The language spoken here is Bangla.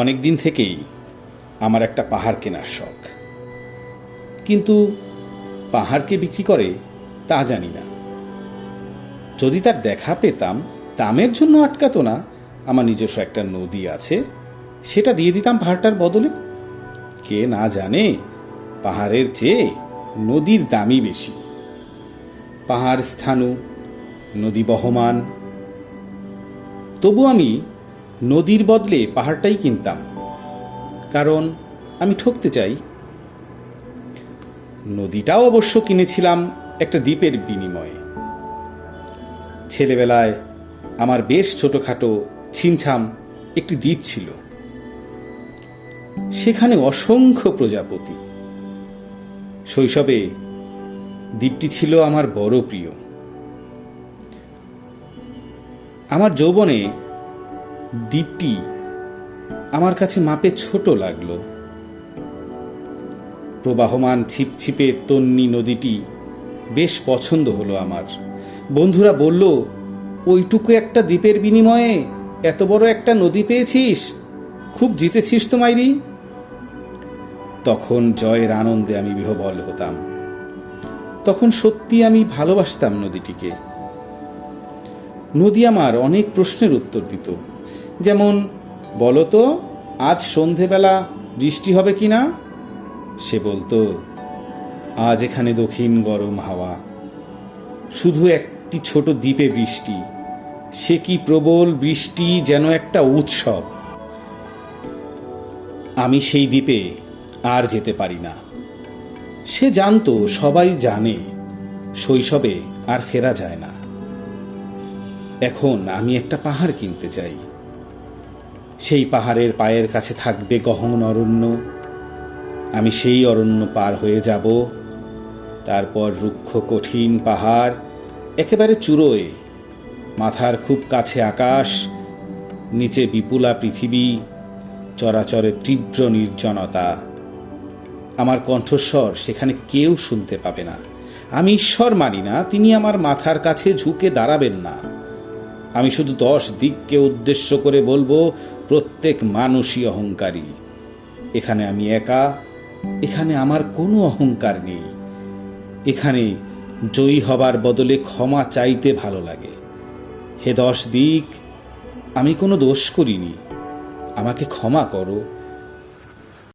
অনেক দিন থেকেই আমার একটা পাহাড় কেনার শখ, কিন্তু পাহাড়কে বিক্রি করে তা জানি না। যদি তার দেখা পেতাম, দামের জন্য আটকাতো না। আমার নিজস্ব একটা নদী আছে, সেটা দিয়ে দিতাম পাহাড়টার বদলে। কে না জানে পাহাড়ের চেয়ে নদীর দামই বেশি। পাহাড় স্থাণু, নদী বহমান, তবু আমি নদীর বদলে পাহাড়টাই কিনতাম, কারণ আমি ঠকতে চাই। নদীটাও অবশ্য কিনেছিলাম একটা দ্বীপের বিনিময়ে। ছেলেবেলায় আমার বেশ ছোটখাটো ছিমছাম একটি দ্বীপ ছিল, সেখানে অসংখ্য প্রজাপতি। শৈশবে দ্বীপটি ছিল আমার বড় প্রিয়। আমার যৌবনে দ্বীপটি আমার কাছে মাপে ছোট লাগলো। প্রবাহমান ছিপছিপে তন্নি নদীটি বেশ পছন্দ হলো আমার। বন্ধুরা বলল, ওইটুকু একটা দ্বীপের বিনিময়ে এত বড় একটা নদী পেয়েছিস, খুব জিতেছিস তো মাইরি। তখন জয়ের আনন্দে আমি বিহ্বল হতাম। তখন সত্যি আমি ভালোবাসতাম নদীটিকে। নদী আমার অনেক প্রশ্নের উত্তর দিত, যেমন, বলো তো আজ সন্ধেবেলা বৃষ্টি হবে কিনা। সে বলতো, আজ এখানে দক্ষিণ গরম হাওয়া, শুধু একটি ছোট দ্বীপে বৃষ্টি, সে কি প্রবল বৃষ্টি, যেন একটা উৎসব। আমি সেই দ্বীপে আর যেতে পারি না। সে জানতো, সবাই জানে, শৈশবে আর ফেরা যায় না। এখন আমি একটা পাহাড় কিনতে চাই। সেই পাহাড়ের পায়ের কাছে থাকবে গহন অরণ্য। আমি সেই অরণ্য পার হয়ে যাব, তারপর রুক্ষ কঠিন পাহাড়, একেবারে চূড়োয়, মাথার খুব কাছে আকাশ, নিচে বিপুলা পৃথিবী, চরাচরে তীব্র নির্জনতা। আমার কণ্ঠস্বর সেখানে কেউ শুনতে পাবে না। আমি ঈশ্বর মানি না, তিনি আমার মাথার কাছে ঝুঁকে দাঁড়াবেন না। আমি শুধু 10 দিককে উদ্দেশ্য করে বলবো, প্রত্যেক মানুষই অহংকারী। এখানে আমি একা, এখানে আমার কোনো অহংকার নেই। এখানে জয়ী হবার বদলে ক্ষমা চাইতে ভালো লাগে। হে 10 দিক, আমি কোনো দোষ করিনি, আমাকে ক্ষমা করো।